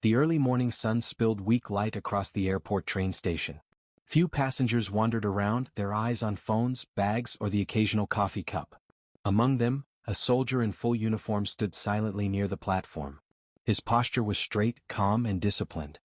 The early morning sun spilled weak light across the airport train station. Few passengers wandered around, their eyes on phones, bags, or the occasional coffee cup. Among them, a soldier in full uniform stood silently near the platform. His posture was straight, calm, and disciplined.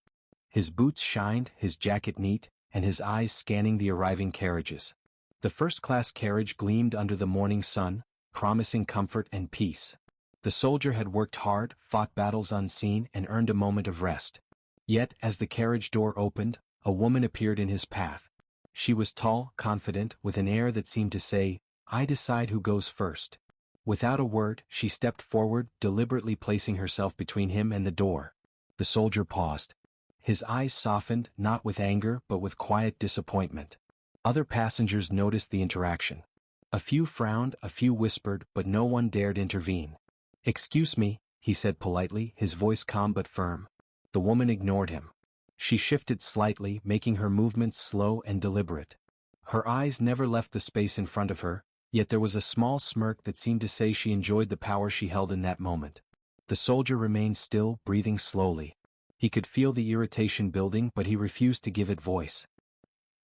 His boots shined, his jacket neat, and his eyes scanning the arriving carriages. The first-class carriage gleamed under the morning sun, promising comfort and peace. The soldier had worked hard, fought battles unseen, and earned a moment of rest. Yet, as the carriage door opened, a woman appeared in his path. She was tall, confident, with an air that seemed to say, "I decide who goes first." Without a word, she stepped forward, deliberately placing herself between him and the door. The soldier paused. His eyes softened, not with anger but with quiet disappointment. Other passengers noticed the interaction. A few frowned, a few whispered, but no one dared intervene. "Excuse me," he said politely, his voice calm but firm. The woman ignored him. She shifted slightly, making her movements slow and deliberate. Her eyes never left the space in front of her, yet there was a small smirk that seemed to say she enjoyed the power she held in that moment. The soldier remained still, breathing slowly. He could feel the irritation building, but he refused to give it voice.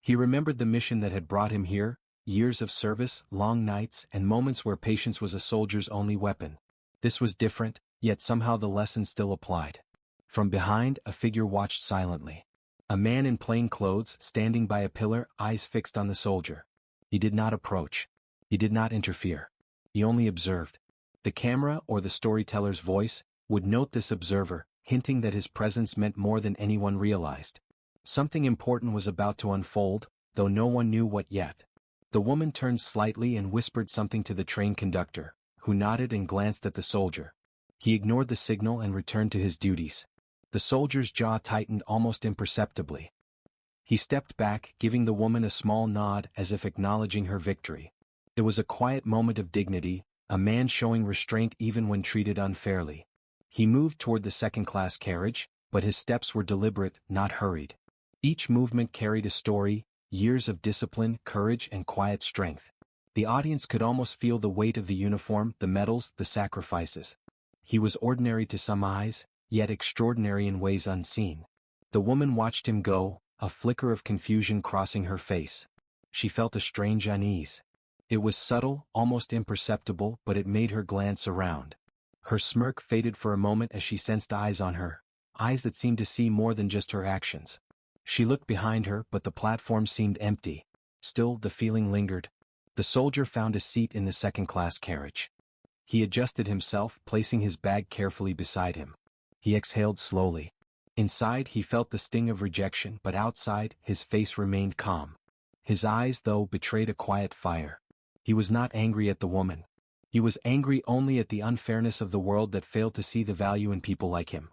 He remembered the mission that had brought him here, years of service, long nights, and moments where patience was a soldier's only weapon. This was different, yet somehow the lesson still applied. From behind, a figure watched silently. A man in plain clothes, standing by a pillar, eyes fixed on the soldier. He did not approach. He did not interfere. He only observed. The camera, or the storyteller's voice, would note this observer, hinting that his presence meant more than anyone realized. Something important was about to unfold, though no one knew what yet. The woman turned slightly and whispered something to the train conductor, who nodded and glanced at the soldier. He ignored the signal and returned to his duties. The soldier's jaw tightened almost imperceptibly. He stepped back, giving the woman a small nod as if acknowledging her victory. It was a quiet moment of dignity, a man showing restraint even when treated unfairly. He moved toward the second-class carriage, but his steps were deliberate, not hurried. Each movement carried a story, years of discipline, courage, and quiet strength. The audience could almost feel the weight of the uniform, the medals, the sacrifices. He was ordinary to some eyes, yet extraordinary in ways unseen. The woman watched him go, a flicker of confusion crossing her face. She felt a strange unease. It was subtle, almost imperceptible, but it made her glance around. Her smirk faded for a moment as she sensed eyes on her, eyes that seemed to see more than just her actions. She looked behind her, but the platform seemed empty. Still, the feeling lingered. The soldier found a seat in the second-class carriage. He adjusted himself, placing his bag carefully beside him. He exhaled slowly. Inside, he felt the sting of rejection, but outside, his face remained calm. His eyes, though, betrayed a quiet fire. He was not angry at the woman. He was angry only at the unfairness of the world that failed to see the value in people like him.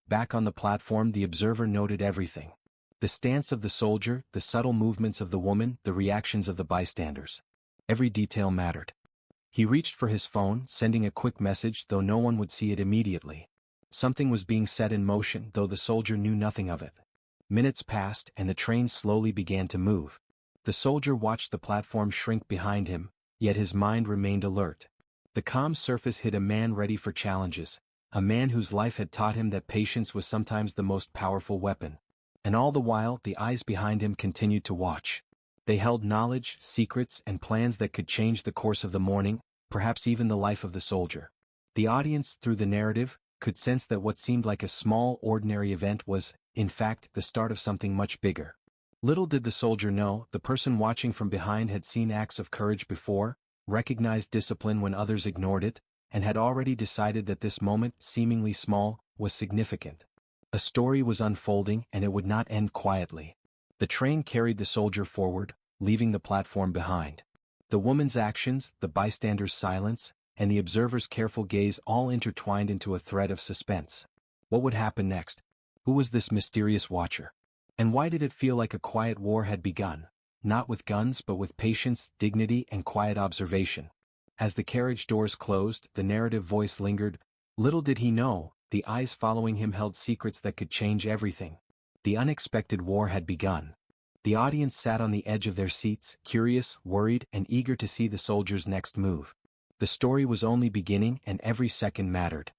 Back on the platform, the observer noted everything. The stance of the soldier, the subtle movements of the woman, the reactions of the bystanders. Every detail mattered. He reached for his phone, sending a quick message, though no one would see it immediately. Something was being set in motion, though the soldier knew nothing of it. Minutes passed, and the train slowly began to move. The soldier watched the platform shrink behind him, yet his mind remained alert. The calm surface hid a man ready for challenges, a man whose life had taught him that patience was sometimes the most powerful weapon. And all the while, the eyes behind him continued to watch. They held knowledge, secrets, and plans that could change the course of the morning, perhaps even the life of the soldier. The audience, through the narrative, could sense that what seemed like a small, ordinary event was, in fact, the start of something much bigger. Little did the soldier know, the person watching from behind had seen acts of courage before, recognized discipline when others ignored it, and had already decided that this moment, seemingly small, was significant. A story was unfolding, and it would not end quietly. The train carried the soldier forward, leaving the platform behind. The woman's actions, the bystander's silence, and the observer's careful gaze all intertwined into a thread of suspense. What would happen next? Who was this mysterious watcher? And why did it feel like a quiet war had begun? Not with guns but with patience, dignity, and quiet observation. As the carriage doors closed, the narrative voice lingered. Little did he know, the eyes following him held secrets that could change everything. The unexpected war had begun. The audience sat on the edge of their seats, curious, worried, and eager to see the soldier's next move. The story was only beginning, and every second mattered.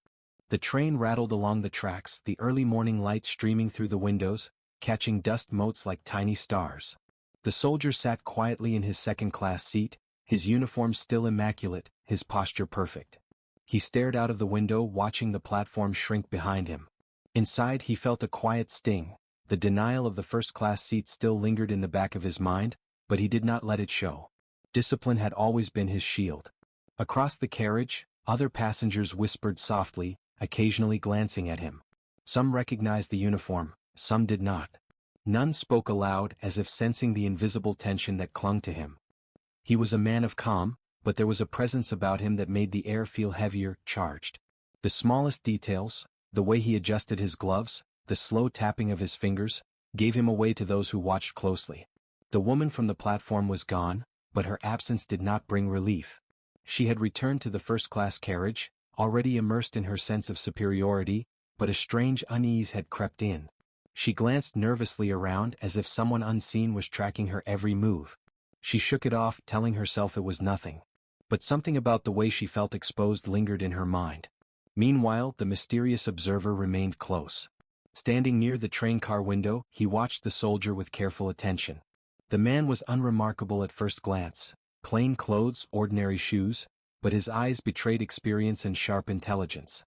The train rattled along the tracks, the early morning light streaming through the windows, catching dust motes like tiny stars. The soldier sat quietly in his second-class seat, his uniform still immaculate, his posture perfect. He stared out of the window, watching the platform shrink behind him. Inside he felt a quiet sting. The denial of the first-class seat still lingered in the back of his mind, but he did not let it show. Discipline had always been his shield. Across the carriage, other passengers whispered softly, occasionally glancing at him. Some recognized the uniform, some did not. None spoke aloud, as if sensing the invisible tension that clung to him. He was a man of calm, but there was a presence about him that made the air feel heavier, charged. The smallest details, the way he adjusted his gloves, the slow tapping of his fingers, gave him away to those who watched closely. The woman from the platform was gone, but her absence did not bring relief. She had returned to the first-class carriage, already immersed in her sense of superiority, but a strange unease had crept in. She glanced nervously around as if someone unseen was tracking her every move. She shook it off, telling herself it was nothing. But something about the way she felt exposed lingered in her mind. Meanwhile, the mysterious observer remained close. Standing near the train car window, he watched the soldier with careful attention. The man was unremarkable at first glance. Plain clothes, ordinary shoes, but his eyes betrayed experience and sharp intelligence.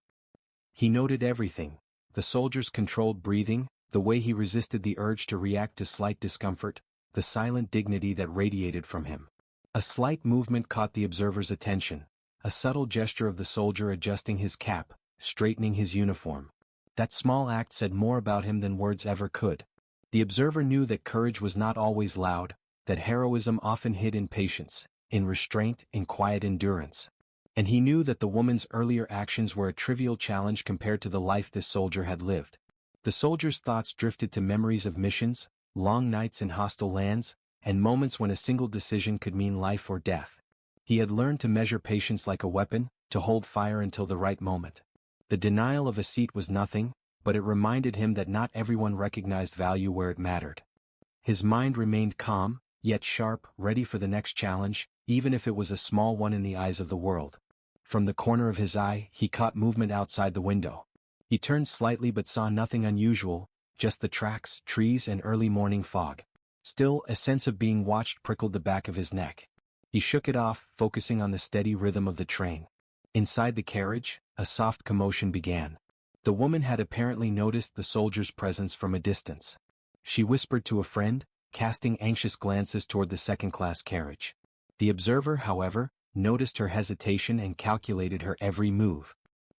He noted everything: the soldier's controlled breathing, the way he resisted the urge to react to slight discomfort, the silent dignity that radiated from him. A slight movement caught the observer's attention, a subtle gesture of the soldier adjusting his cap, straightening his uniform. That small act said more about him than words ever could. The observer knew that courage was not always loud, that heroism often hid in patience, in restraint, in quiet endurance. And he knew that the woman's earlier actions were a trivial challenge compared to the life this soldier had lived. The soldier's thoughts drifted to memories of missions, long nights in hostile lands, and moments when a single decision could mean life or death. He had learned to measure patience like a weapon, to hold fire until the right moment. The denial of a seat was nothing, but it reminded him that not everyone recognized value where it mattered. His mind remained calm, yet sharp, ready for the next challenge, even if it was a small one in the eyes of the world. From the corner of his eye, he caught movement outside the window. He turned slightly but saw nothing unusual, just the tracks, trees, and early morning fog. Still, a sense of being watched prickled the back of his neck. He shook it off, focusing on the steady rhythm of the train. Inside the carriage, a soft commotion began. The woman had apparently noticed the soldier's presence from a distance. She whispered to a friend, casting anxious glances toward the second-class carriage. The observer, however, noticed her hesitation and calculated her every move.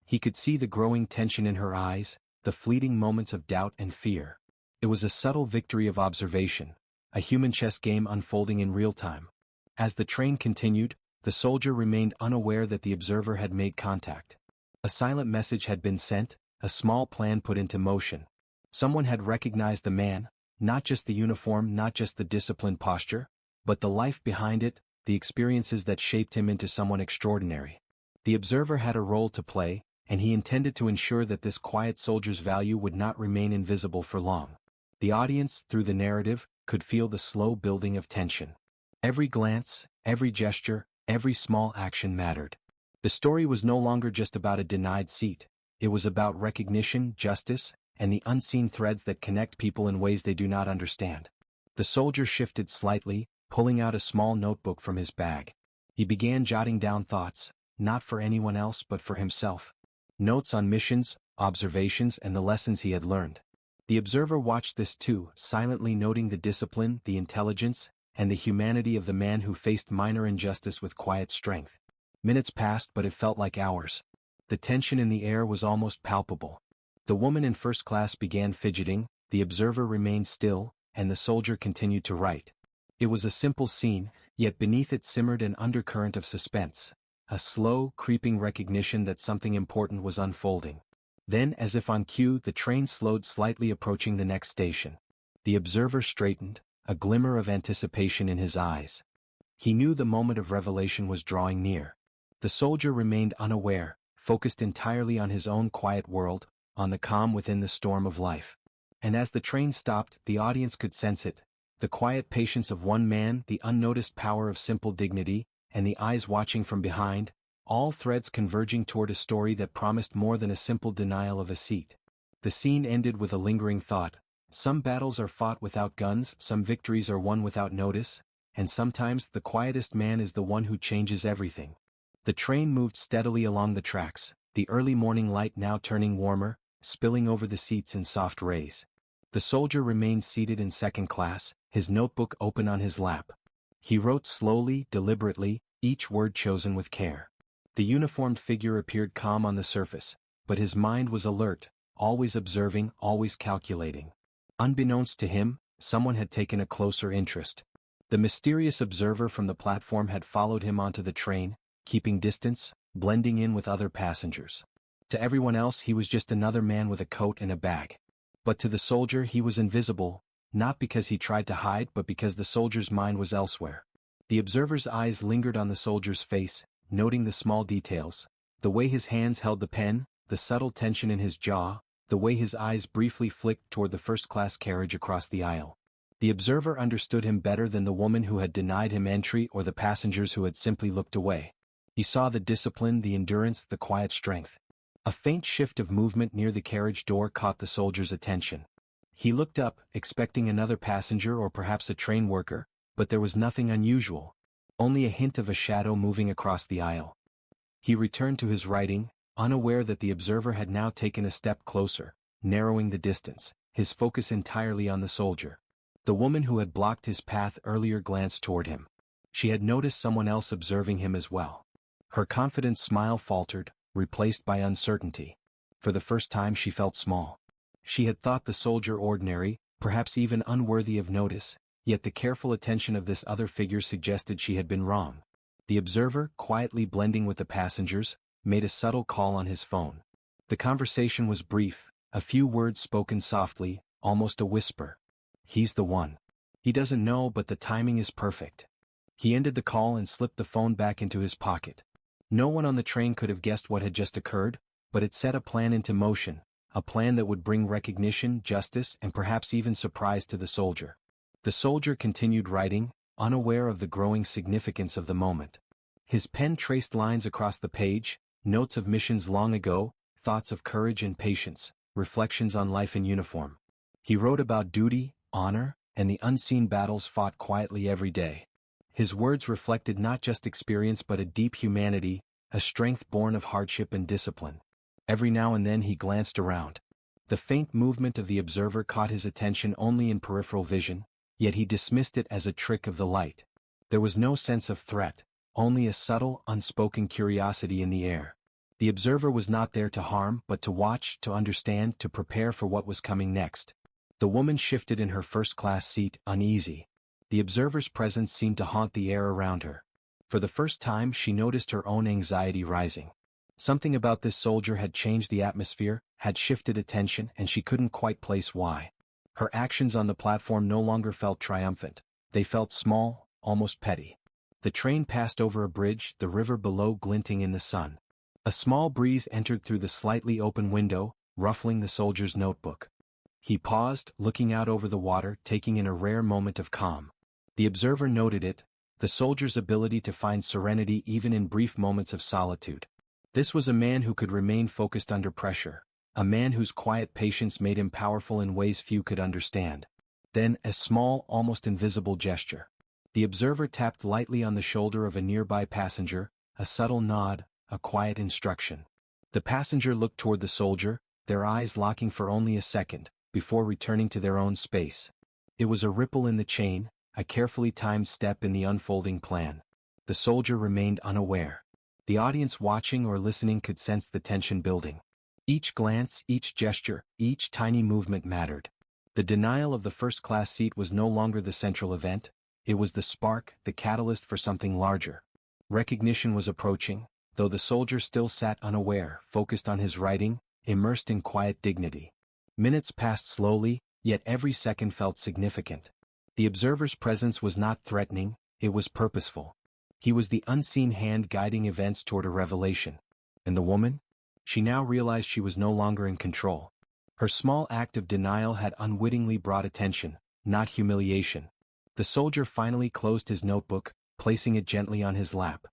He could see the growing tension in her eyes, the fleeting moments of doubt and fear. It was a subtle victory of observation, a human chess game unfolding in real time. As the train continued, the soldier remained unaware that the observer had made contact. A silent message had been sent, a small plan put into motion. Someone had recognized the man, not just the uniform, not just the disciplined posture, but the life behind it, the experiences that shaped him into someone extraordinary. The observer had a role to play, and he intended to ensure that this quiet soldier's value would not remain invisible for long. The audience, through the narrative, could feel the slow building of tension. Every glance, every gesture, every small action mattered. The story was no longer just about a denied seat. It was about recognition, justice, and the unseen threads that connect people in ways they do not understand. The soldier shifted slightly, pulling out a small notebook from his bag. He began jotting down thoughts, not for anyone else but for himself. Notes on missions, observations, and the lessons he had learned. The observer watched this too, silently noting the discipline, the intelligence, and the humanity of the man who faced minor injustice with quiet strength. Minutes passed, but it felt like hours. The tension in the air was almost palpable. The woman in first class began fidgeting, the observer remained still, and the soldier continued to write. It was a simple scene, yet beneath it simmered an undercurrent of suspense, a slow, creeping recognition that something important was unfolding. Then, as if on cue, the train slowed slightly, approaching the next station. The observer straightened, a glimmer of anticipation in his eyes. He knew the moment of revelation was drawing near. The soldier remained unaware, focused entirely on his own quiet world, on the calm within the storm of life. And as the train stopped, the audience could sense it: the quiet patience of one man, the unnoticed power of simple dignity, and the eyes watching from behind, all threads converging toward a story that promised more than a simple denial of a seat. The scene ended with a lingering thought. Some battles are fought without guns, some victories are won without notice, and sometimes the quietest man is the one who changes everything. The train moved steadily along the tracks, the early morning light now turning warmer, spilling over the seats in soft rays. The soldier remained seated in second class, his notebook open on his lap. He wrote slowly, deliberately, each word chosen with care. The uniformed figure appeared calm on the surface, but his mind was alert, always observing, always calculating. Unbeknownst to him, someone had taken a closer interest. The mysterious observer from the platform had followed him onto the train, keeping distance, blending in with other passengers. To everyone else he was just another man with a coat and a bag. But to the soldier he was invisible, not because he tried to hide but because the soldier's mind was elsewhere. The observer's eyes lingered on the soldier's face, noting the small details, the way his hands held the pen, the subtle tension in his jaw, the way his eyes briefly flicked toward the first-class carriage across the aisle. The observer understood him better than the woman who had denied him entry or the passengers who had simply looked away. He saw the discipline, the endurance, the quiet strength. A faint shift of movement near the carriage door caught the soldier's attention. He looked up, expecting another passenger or perhaps a train worker, but there was nothing unusual. Only a hint of a shadow moving across the aisle. He returned to his writing, unaware that the observer had now taken a step closer, narrowing the distance, his focus entirely on the soldier. The woman who had blocked his path earlier glanced toward him. She had noticed someone else observing him as well. Her confident smile faltered, replaced by uncertainty. For the first time she felt small. She had thought the soldier ordinary, perhaps even unworthy of notice, yet the careful attention of this other figure suggested she had been wrong. The observer, quietly blending with the passengers, made a subtle call on his phone. The conversation was brief, a few words spoken softly, almost a whisper. He's the one. He doesn't know, but the timing is perfect. He ended the call and slipped the phone back into his pocket. No one on the train could have guessed what had just occurred, but it set a plan into motion, a plan that would bring recognition, justice, and perhaps even surprise to the soldier. The soldier continued writing, unaware of the growing significance of the moment. His pen traced lines across the page, notes of missions long ago, thoughts of courage and patience, reflections on life in uniform. He wrote about duty, honor, and the unseen battles fought quietly every day. His words reflected not just experience but a deep humanity, a strength born of hardship and discipline. Every now and then he glanced around. The faint movement of the observer caught his attention only in peripheral vision, yet he dismissed it as a trick of the light. There was no sense of threat, only a subtle, unspoken curiosity in the air. The observer was not there to harm but to watch, to understand, to prepare for what was coming next. The woman shifted in her first-class seat, uneasy. The observer's presence seemed to haunt the air around her. For the first time she noticed her own anxiety rising. Something about this soldier had changed the atmosphere, had shifted attention, and she couldn't quite place why. Her actions on the platform no longer felt triumphant. They felt small, almost petty. The train passed over a bridge, the river below glinting in the sun. A small breeze entered through the slightly open window, ruffling the soldier's notebook. He paused, looking out over the water, taking in a rare moment of calm. The observer noted it, the soldier's ability to find serenity even in brief moments of solitude. This was a man who could remain focused under pressure, a man whose quiet patience made him powerful in ways few could understand. Then, a small, almost invisible gesture. The observer tapped lightly on the shoulder of a nearby passenger, a subtle nod, a quiet instruction. The passenger looked toward the soldier, their eyes locking for only a second, before returning to their own space. It was a ripple in the chain, a carefully timed step in the unfolding plan. The soldier remained unaware. The audience watching or listening could sense the tension building. Each glance, each gesture, each tiny movement mattered. The denial of the first-class seat was no longer the central event, it was the spark, the catalyst for something larger. Recognition was approaching, though the soldier still sat unaware, focused on his writing, immersed in quiet dignity. Minutes passed slowly, yet every second felt significant. The observer's presence was not threatening, it was purposeful. He was the unseen hand guiding events toward a revelation. And the woman? She now realized she was no longer in control. Her small act of denial had unwittingly brought attention, not humiliation. The soldier finally closed his notebook, placing it gently on his lap.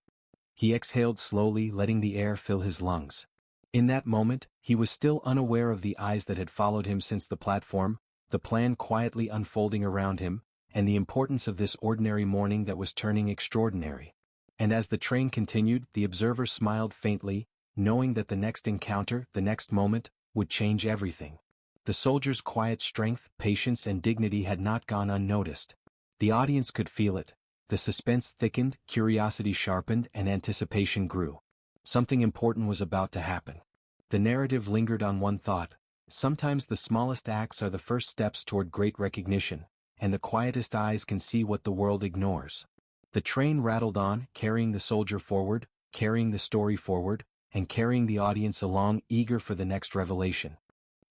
He exhaled slowly, letting the air fill his lungs. In that moment, he was still unaware of the eyes that had followed him since the platform, the plan quietly unfolding around him, and the importance of this ordinary morning that was turning extraordinary. And as the train continued, the observer smiled faintly, knowing that the next encounter, the next moment, would change everything. The soldier's quiet strength, patience and dignity had not gone unnoticed. The audience could feel it. The suspense thickened, curiosity sharpened, and anticipation grew. Something important was about to happen. The narrative lingered on one thought. Sometimes the smallest acts are the first steps toward great recognition, and the quietest eyes can see what the world ignores. The train rattled on, carrying the soldier forward, carrying the story forward, and carrying the audience along, eager for the next revelation.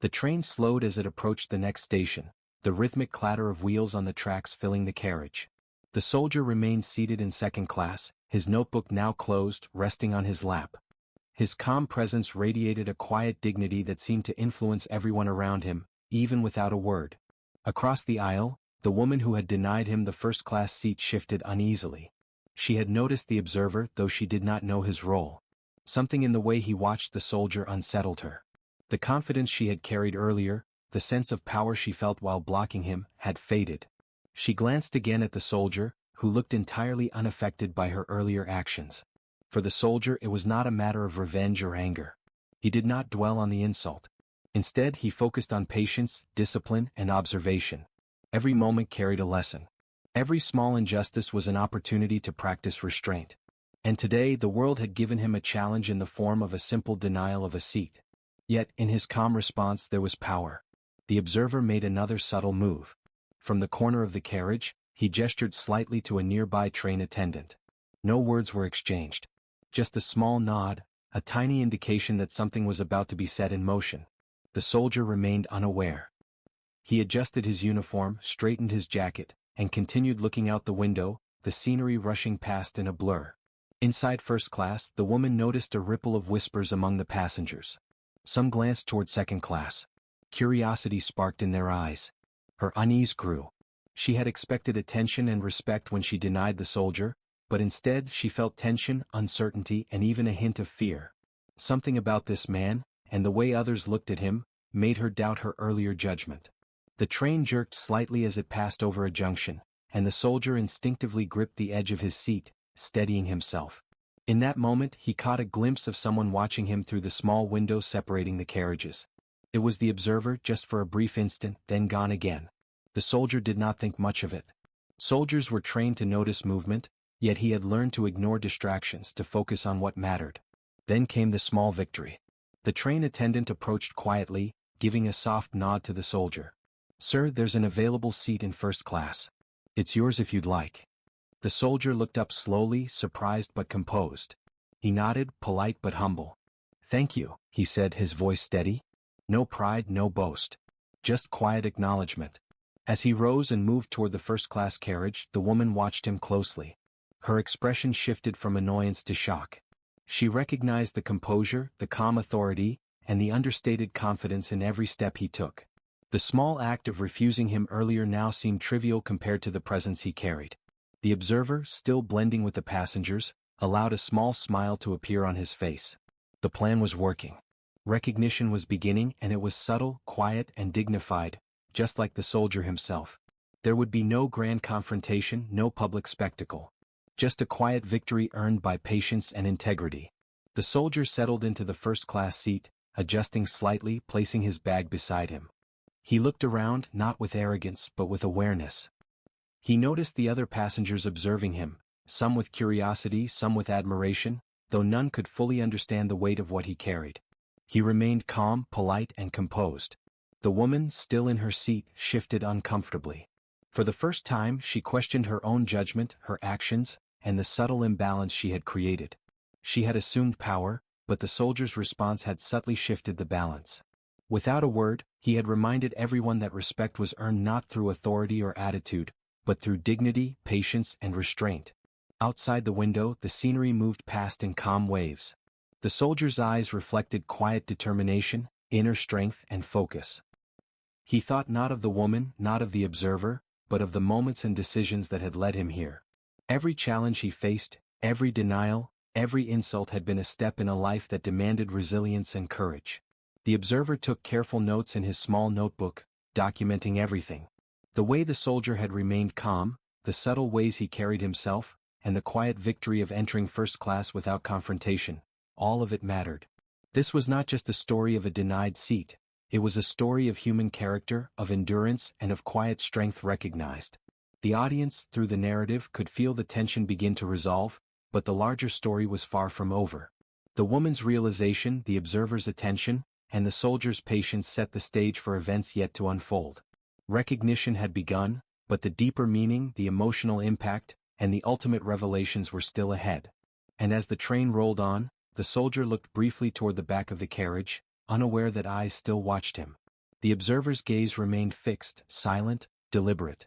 The train slowed as it approached the next station, the rhythmic clatter of wheels on the tracks filling the carriage. The soldier remained seated in second class, his notebook now closed, resting on his lap. His calm presence radiated a quiet dignity that seemed to influence everyone around him, even without a word. Across the aisle, the woman who had denied him the first-class seat shifted uneasily. She had noticed the observer, though she did not know his role. Something in the way he watched the soldier unsettled her. The confidence she had carried earlier, the sense of power she felt while blocking him, had faded. She glanced again at the soldier, who looked entirely unaffected by her earlier actions. For the soldier it was not a matter of revenge or anger. He did not dwell on the insult. Instead he focused on patience, discipline, and observation. Every moment carried a lesson. Every small injustice was an opportunity to practice restraint. And today the world had given him a challenge in the form of a simple denial of a seat. Yet, in his calm response there was power. The observer made another subtle move. From the corner of the carriage, he gestured slightly to a nearby train attendant. No words were exchanged. Just a small nod, a tiny indication that something was about to be set in motion. The soldier remained unaware. He adjusted his uniform, straightened his jacket, and continued looking out the window, the scenery rushing past in a blur. Inside first class, the woman noticed a ripple of whispers among the passengers. Some glanced toward second class. Curiosity sparked in their eyes. Her unease grew. She had expected attention and respect when she denied the soldier, but instead she felt tension, uncertainty, and even a hint of fear. Something about this man, and the way others looked at him, made her doubt her earlier judgment. The train jerked slightly as it passed over a junction, and the soldier instinctively gripped the edge of his seat, steadying himself. In that moment he caught a glimpse of someone watching him through the small window separating the carriages. It was the observer, just for a brief instant, then gone again. The soldier did not think much of it. Soldiers were trained to notice movement, yet he had learned to ignore distractions, to focus on what mattered. Then came the small victory. The train attendant approached quietly, giving a soft nod to the soldier. "Sir, there's an available seat in first class. It's yours if you'd like." The soldier looked up slowly, surprised but composed. He nodded, polite but humble. "Thank you," he said, his voice steady. No pride, no boast. Just quiet acknowledgement. As he rose and moved toward the first-class carriage, the woman watched him closely. Her expression shifted from annoyance to shock. She recognized the composure, the calm authority, and the understated confidence in every step he took. The small act of refusing him earlier now seemed trivial compared to the presence he carried. The observer, still blending with the passengers, allowed a small smile to appear on his face. The plan was working. Recognition was beginning, and it was subtle, quiet, and dignified, just like the soldier himself. There would be no grand confrontation, no public spectacle. Just a quiet victory earned by patience and integrity. The soldier settled into the first-class seat, adjusting slightly, placing his bag beside him. He looked around, not with arrogance, but with awareness. He noticed the other passengers observing him, some with curiosity, some with admiration, though none could fully understand the weight of what he carried. He remained calm, polite, and composed. The woman, still in her seat, shifted uncomfortably. For the first time, she questioned her own judgment, her actions, and the subtle imbalance she had created. She had assumed power, but the soldier's response had subtly shifted the balance. Without a word, he had reminded everyone that respect was earned not through authority or attitude, but through dignity, patience, and restraint. Outside the window, the scenery moved past in calm waves. The soldier's eyes reflected quiet determination, inner strength, and focus. He thought not of the woman, not of the observer, but of the moments and decisions that had led him here. Every challenge he faced, every denial, Every insult had been a step in a life that demanded resilience and courage. The observer took careful notes in his small notebook, documenting everything. The way the soldier had remained calm, the subtle ways he carried himself, and the quiet victory of entering first class without confrontation, all of it mattered. This was not just a story of a denied seat, it was a story of human character, of endurance, and of quiet strength recognized. The audience, through the narrative, could feel the tension begin to resolve, but the larger story was far from over. The woman's realization, the observer's attention, and the soldier's patience set the stage for events yet to unfold. Recognition had begun, but the deeper meaning, the emotional impact, and the ultimate revelations were still ahead. And as the train rolled on, the soldier looked briefly toward the back of the carriage, unaware that eyes still watched him. The observer's gaze remained fixed, silent, deliberate.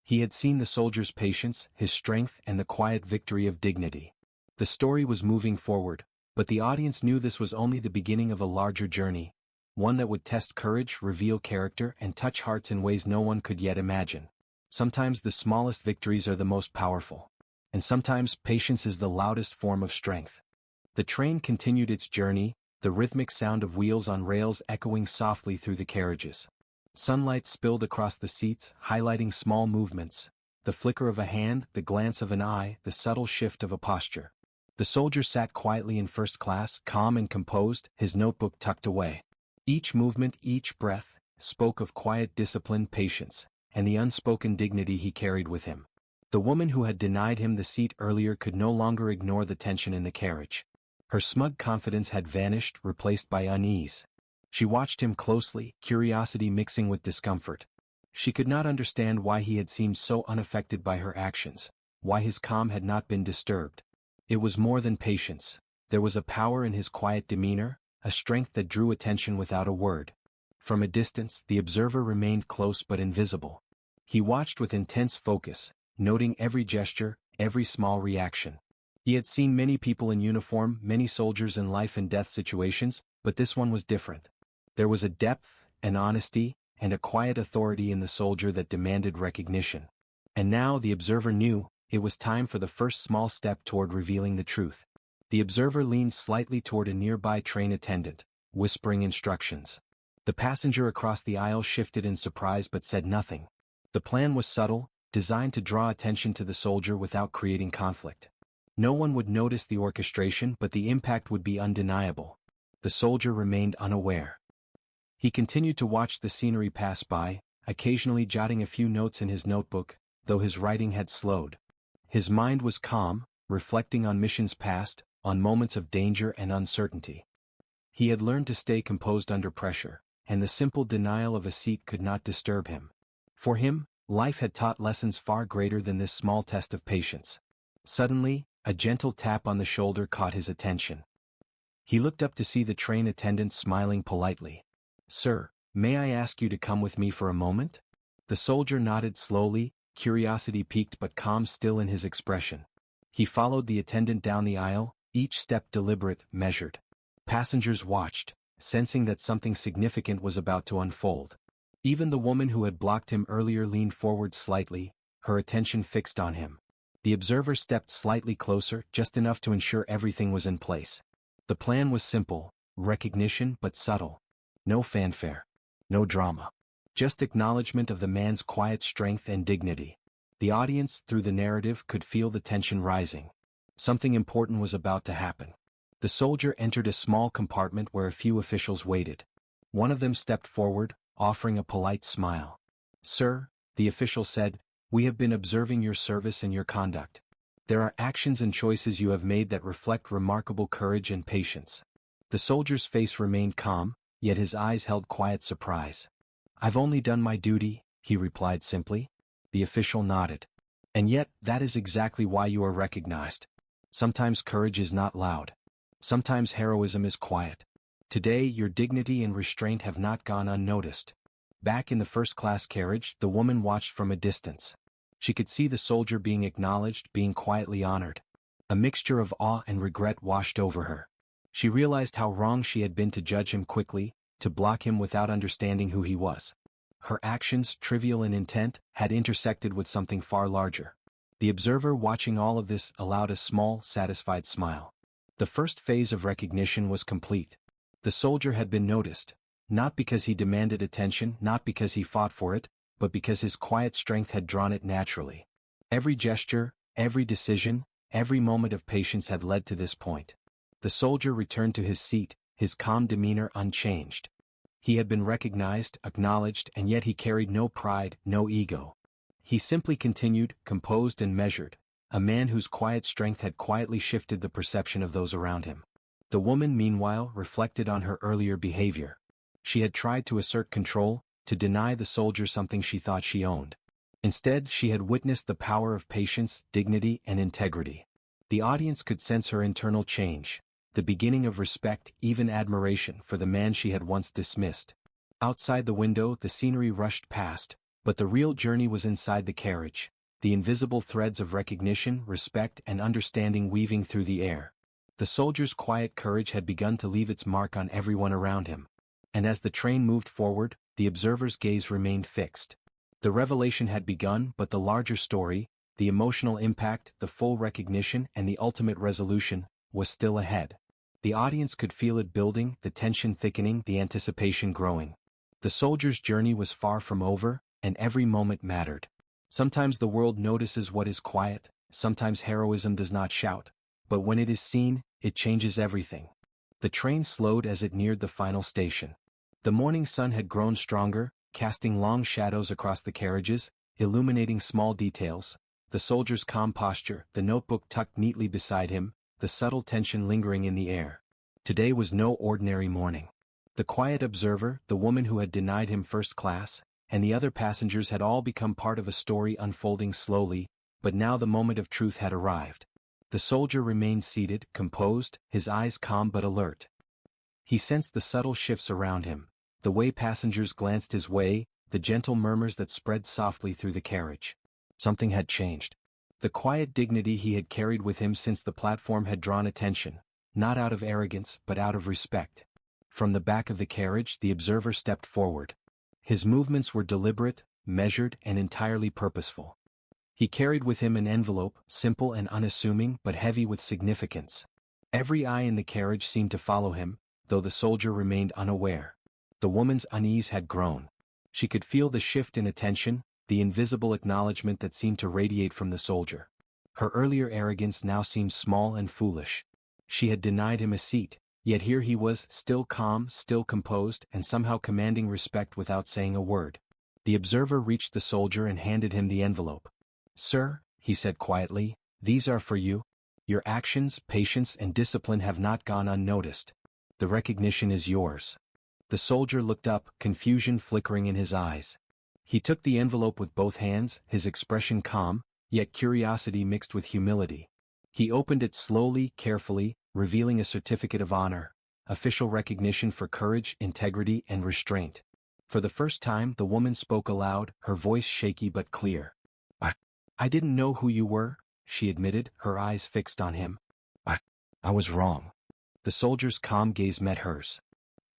He had seen the soldier's patience, his strength, and the quiet victory of dignity. The story was moving forward, but the audience knew this was only the beginning of a larger journey, one that would test courage, reveal character, and touch hearts in ways no one could yet imagine. Sometimes the smallest victories are the most powerful. And sometimes patience is the loudest form of strength. The train continued its journey, the rhythmic sound of wheels on rails echoing softly through the carriages. Sunlight spilled across the seats, highlighting small movements, the flicker of a hand, the glance of an eye, the subtle shift of a posture. The soldier sat quietly in first class, calm and composed, his notebook tucked away. Each movement, each breath, spoke of quiet discipline, patience, and the unspoken dignity he carried with him. The woman who had denied him the seat earlier could no longer ignore the tension in the carriage. Her smug confidence had vanished, replaced by unease. She watched him closely, curiosity mixing with discomfort. She could not understand why he had seemed so unaffected by her actions, why his calm had not been disturbed. It was more than patience. There was a power in his quiet demeanor, a strength that drew attention without a word. From a distance, the observer remained close but invisible. He watched with intense focus, noting every gesture, every small reaction. He had seen many people in uniform, many soldiers in life and death situations, but this one was different. There was a depth, an honesty, and a quiet authority in the soldier that demanded recognition. And now the observer knew, it was time for the first small step toward revealing the truth. The observer leaned slightly toward a nearby train attendant, whispering instructions. The passenger across the aisle shifted in surprise but said nothing. The plan was subtle, designed to draw attention to the soldier without creating conflict. No one would notice the orchestration, but the impact would be undeniable. The soldier remained unaware. He continued to watch the scenery pass by, occasionally jotting a few notes in his notebook, though his writing had slowed. His mind was calm, reflecting on missions past, on moments of danger and uncertainty. He had learned to stay composed under pressure, and the simple denial of a seat could not disturb him. For him, life had taught lessons far greater than this small test of patience. Suddenly, a gentle tap on the shoulder caught his attention. He looked up to see the train attendant smiling politely. "Sir, may I ask you to come with me for a moment?" The soldier nodded slowly, curiosity piqued but calm still in his expression. He followed the attendant down the aisle, each step deliberate, measured. Passengers watched, sensing that something significant was about to unfold. Even the woman who had blocked him earlier leaned forward slightly, her attention fixed on him. The observer stepped slightly closer, just enough to ensure everything was in place. The plan was simple, recognition but subtle. No fanfare. No drama. Just acknowledgement of the man's quiet strength and dignity. The audience, through the narrative, could feel the tension rising. Something important was about to happen. The soldier entered a small compartment where a few officials waited. One of them stepped forward, offering a polite smile. "Sir," the official said, "we have been observing your service and your conduct. There are actions and choices you have made that reflect remarkable courage and patience." The soldier's face remained calm, yet his eyes held quiet surprise. "I've only done my duty," he replied simply. The official nodded. "And yet, that is exactly why you are recognized. Sometimes courage is not loud. Sometimes heroism is quiet. Today, your dignity and restraint have not gone unnoticed." Back in the first-class carriage, the woman watched from a distance. She could see the soldier being acknowledged, being quietly honored. A mixture of awe and regret washed over her. She realized how wrong she had been to judge him quickly, to block him without understanding who he was. Her actions, trivial in intent, had intersected with something far larger. The observer watching all of this allowed a small, satisfied smile. The first phase of recognition was complete. The soldier had been noticed, not because he demanded attention, not because he fought for it, but because his quiet strength had drawn it naturally. Every gesture, every decision, every moment of patience had led to this point. The soldier returned to his seat, his calm demeanor unchanged. He had been recognized, acknowledged, and yet he carried no pride, no ego. He simply continued, composed and measured, a man whose quiet strength had quietly shifted the perception of those around him. The woman, meanwhile, reflected on her earlier behavior. She had tried to assert control, to deny the soldier something she thought she owned. Instead, she had witnessed the power of patience, dignity, and integrity. The audience could sense her internal change, the beginning of respect, even admiration for the man she had once dismissed. Outside the window, the scenery rushed past, but the real journey was inside the carriage, the invisible threads of recognition, respect, and understanding weaving through the air. The soldier's quiet courage had begun to leave its mark on everyone around him. And as the train moved forward, the observer's gaze remained fixed. The revelation had begun, but the larger story, the emotional impact, the full recognition, and the ultimate resolution, was still ahead. The audience could feel it building, the tension thickening, the anticipation growing. The soldier's journey was far from over, and every moment mattered. Sometimes the world notices what is quiet, sometimes heroism does not shout, but when it is seen, it changes everything. The train slowed as it neared the final station. The morning sun had grown stronger, casting long shadows across the carriages, illuminating small details, the soldier's calm posture, the notebook tucked neatly beside him, the subtle tension lingering in the air. Today was no ordinary morning. The quiet observer, the woman who had denied him first class, and the other passengers had all become part of a story unfolding slowly, but now the moment of truth had arrived. The soldier remained seated, composed, his eyes calm but alert. He sensed the subtle shifts around him, the way passengers glanced his way, the gentle murmurs that spread softly through the carriage. Something had changed. The quiet dignity he had carried with him since the platform had drawn attention, not out of arrogance but out of respect. From the back of the carriage, the observer stepped forward. His movements were deliberate, measured, and entirely purposeful. He carried with him an envelope, simple and unassuming but heavy with significance. Every eye in the carriage seemed to follow him, though the soldier remained unaware. The woman's unease had grown. She could feel the shift in attention, the invisible acknowledgement that seemed to radiate from the soldier. Her earlier arrogance now seemed small and foolish. She had denied him a seat, yet here he was, still calm, still composed, and somehow commanding respect without saying a word. The observer reached the soldier and handed him the envelope. "Sir," he said quietly, "these are for you. Your actions, patience, and discipline have not gone unnoticed. The recognition is yours." The soldier looked up, confusion flickering in his eyes. He took the envelope with both hands, his expression calm, yet curiosity mixed with humility. He opened it slowly, carefully, revealing a certificate of honor, official recognition for courage, integrity, and restraint. For the first time, the woman spoke aloud, her voice shaky but clear. I didn't know who you were," she admitted, her eyes fixed on him. I was wrong." The soldier's calm gaze met hers.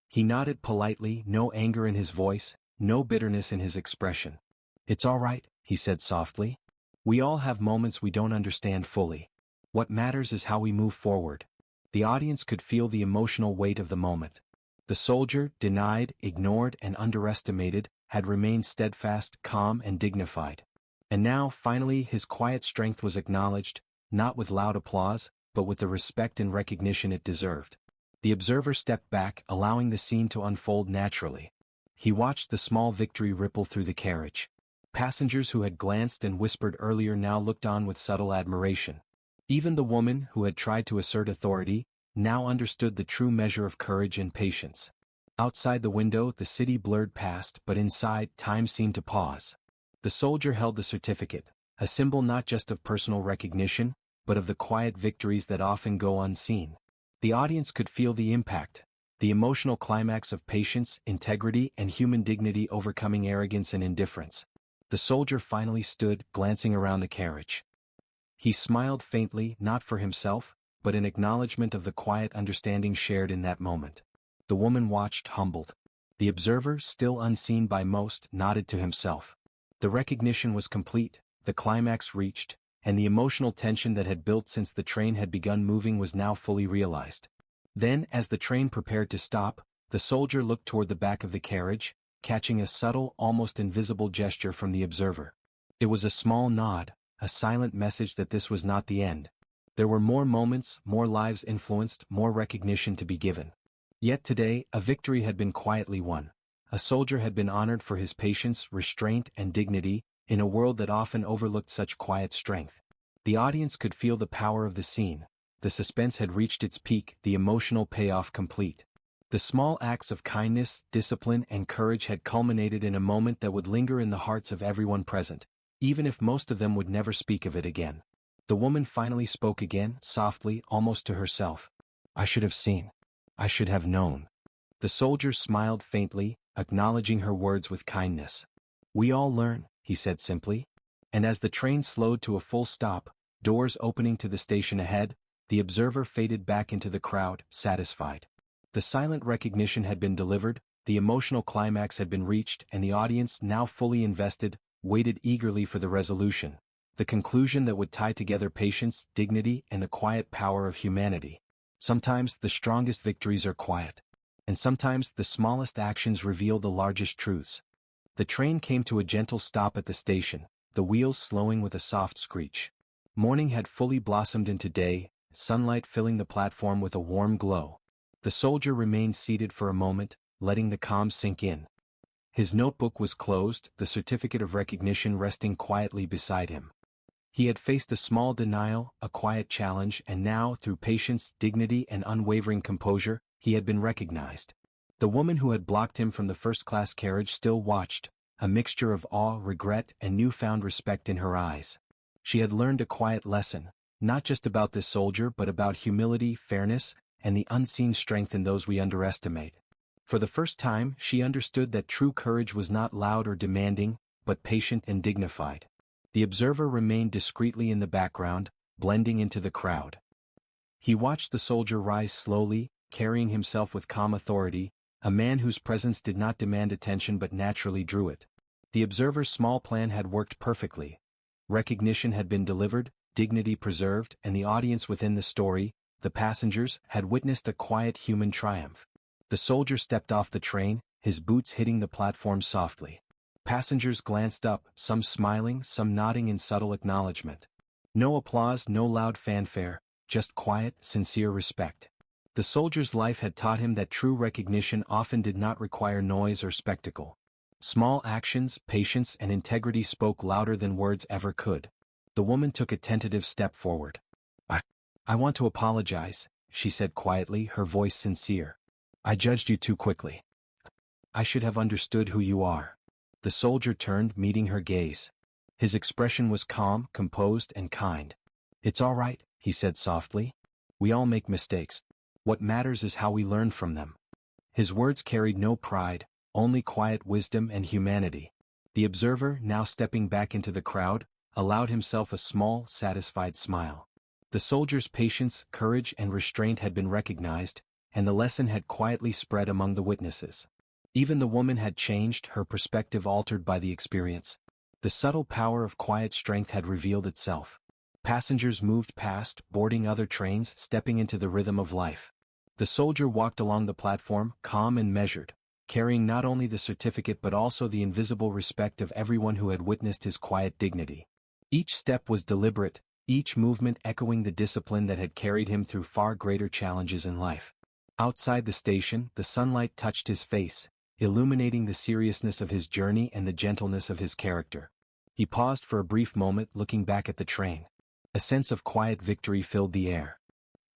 He nodded politely, no anger in his voice, no bitterness in his expression. "It's all right," he said softly. "We all have moments we don't understand fully. What matters is how we move forward." The audience could feel the emotional weight of the moment. The soldier, denied, ignored, and underestimated, had remained steadfast, calm, and dignified. And now, finally, his quiet strength was acknowledged, not with loud applause, but with the respect and recognition it deserved. The observer stepped back, allowing the scene to unfold naturally. He watched the small victory ripple through the carriage. Passengers who had glanced and whispered earlier now looked on with subtle admiration. Even the woman, who had tried to assert authority, now understood the true measure of courage and patience. Outside the window, the city blurred past, but inside, time seemed to pause. The soldier held the certificate, a symbol not just of personal recognition, but of the quiet victories that often go unseen. The audience could feel the impact, the emotional climax of patience, integrity, and human dignity overcoming arrogance and indifference. The soldier finally stood, glancing around the carriage. He smiled faintly, not for himself, but in acknowledgement of the quiet understanding shared in that moment. The woman watched, humbled. The observer, still unseen by most, nodded to himself. The recognition was complete, the climax reached, and the emotional tension that had built since the train had begun moving was now fully realized. Then, as the train prepared to stop, the soldier looked toward the back of the carriage, catching a subtle, almost invisible gesture from the observer. It was a small nod, a silent message that this was not the end. There were more moments, more lives influenced, more recognition to be given. Yet today, a victory had been quietly won. A soldier had been honored for his patience, restraint, and dignity, in a world that often overlooked such quiet strength. The audience could feel the power of the scene. The suspense had reached its peak, the emotional payoff complete. The small acts of kindness, discipline, and courage had culminated in a moment that would linger in the hearts of everyone present, even if most of them would never speak of it again. The woman finally spoke again, softly, almost to herself. "I should have seen. I should have known." The soldier smiled faintly, acknowledging her words with kindness. "We all learn," he said simply. And as the train slowed to a full stop, doors opening to the station ahead, the observer faded back into the crowd, satisfied. The silent recognition had been delivered, the emotional climax had been reached, and the audience, now fully invested, waited eagerly for the resolution, the conclusion that would tie together patience, dignity, and the quiet power of humanity. Sometimes the strongest victories are quiet. And sometimes the smallest actions reveal the largest truths. The train came to a gentle stop at the station, the wheels slowing with a soft screech. Morning had fully blossomed into day, sunlight filling the platform with a warm glow. The soldier remained seated for a moment, letting the calm sink in. His notebook was closed, the certificate of recognition resting quietly beside him. He had faced a small denial, a quiet challenge, and now, through patience, dignity, and unwavering composure, he had been recognized. The woman who had blocked him from the first-class carriage still watched, a mixture of awe, regret, and newfound respect in her eyes. She had learned a quiet lesson, not just about this soldier but about humility, fairness, and the unseen strength in those we underestimate. For the first time, she understood that true courage was not loud or demanding, but patient and dignified. The observer remained discreetly in the background, blending into the crowd. He watched the soldier rise slowly, carrying himself with calm authority, a man whose presence did not demand attention but naturally drew it. The observer's small plan had worked perfectly. Recognition had been delivered, dignity preserved, and the audience within the story, the passengers, had witnessed a quiet human triumph. The soldier stepped off the train, his boots hitting the platform softly. Passengers glanced up, some smiling, some nodding in subtle acknowledgement. No applause, no loud fanfare, just quiet, sincere respect. The soldier's life had taught him that true recognition often did not require noise or spectacle. Small actions, patience, and integrity spoke louder than words ever could. The woman took a tentative step forward. I want to apologize," she said quietly, her voice sincere. "I judged you too quickly. I should have understood who you are." The soldier turned, meeting her gaze. His expression was calm, composed, and kind. "It's all right," he said softly. "We all make mistakes. What matters is how we learn from them." His words carried no pride, only quiet wisdom and humanity. The observer, now stepping back into the crowd, allowed himself a small, satisfied smile. The soldier's patience, courage, and restraint had been recognized, and the lesson had quietly spread among the witnesses. Even the woman had changed, her perspective altered by the experience. The subtle power of quiet strength had revealed itself. Passengers moved past, boarding other trains, stepping into the rhythm of life. The soldier walked along the platform, calm and measured, carrying not only the certificate but also the invisible respect of everyone who had witnessed his quiet dignity. Each step was deliberate, each movement echoing the discipline that had carried him through far greater challenges in life. Outside the station, the sunlight touched his face, illuminating the seriousness of his journey and the gentleness of his character. He paused for a brief moment, looking back at the train. A sense of quiet victory filled the air.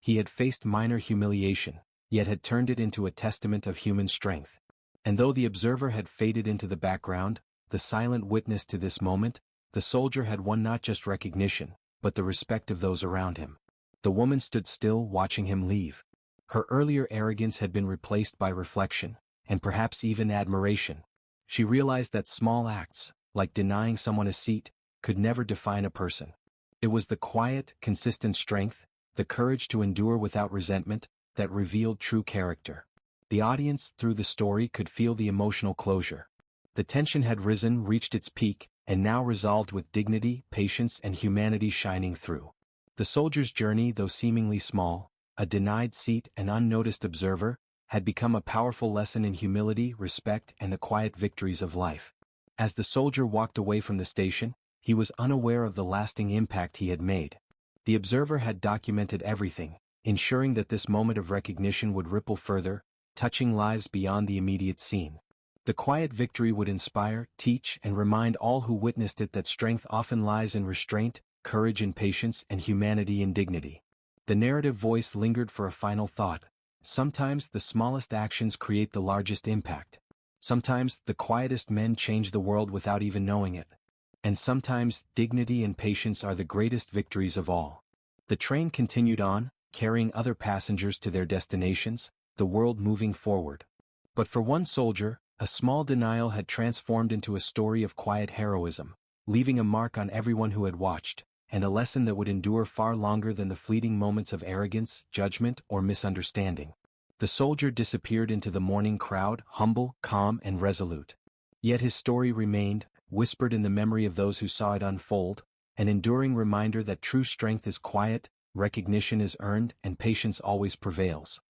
He had faced minor humiliation, yet had turned it into a testament of human strength. And though the observer had faded into the background, the silent witness to this moment, the soldier had won not just recognition, but the respect of those around him. The woman stood still, watching him leave. Her earlier arrogance had been replaced by reflection, and perhaps even admiration. She realized that small acts, like denying someone a seat, could never define a person. It was the quiet, consistent strength, the courage to endure without resentment, that revealed true character. The audience, through the story, could feel the emotional closure. The tension had risen, reached its peak, and now resolved with dignity, patience, and humanity shining through. The soldier's journey, though seemingly small, a denied seat, an unnoticed observer, had become a powerful lesson in humility, respect, and the quiet victories of life. As the soldier walked away from the station, he was unaware of the lasting impact he had made. The observer had documented everything, ensuring that this moment of recognition would ripple further, touching lives beyond the immediate scene. The quiet victory would inspire, teach, and remind all who witnessed it that strength often lies in restraint, courage in patience, and humanity in dignity. The narrative voice lingered for a final thought. Sometimes the smallest actions create the largest impact. Sometimes the quietest men change the world without even knowing it. And sometimes dignity and patience are the greatest victories of all. The train continued on, carrying other passengers to their destinations, the world moving forward. But for one soldier, a small denial had transformed into a story of quiet heroism, leaving a mark on everyone who had watched, and a lesson that would endure far longer than the fleeting moments of arrogance, judgment, or misunderstanding. The soldier disappeared into the morning crowd, humble, calm, and resolute. Yet his story remained, whispered in the memory of those who saw it unfold, an enduring reminder that true strength is quiet, recognition is earned, and patience always prevails.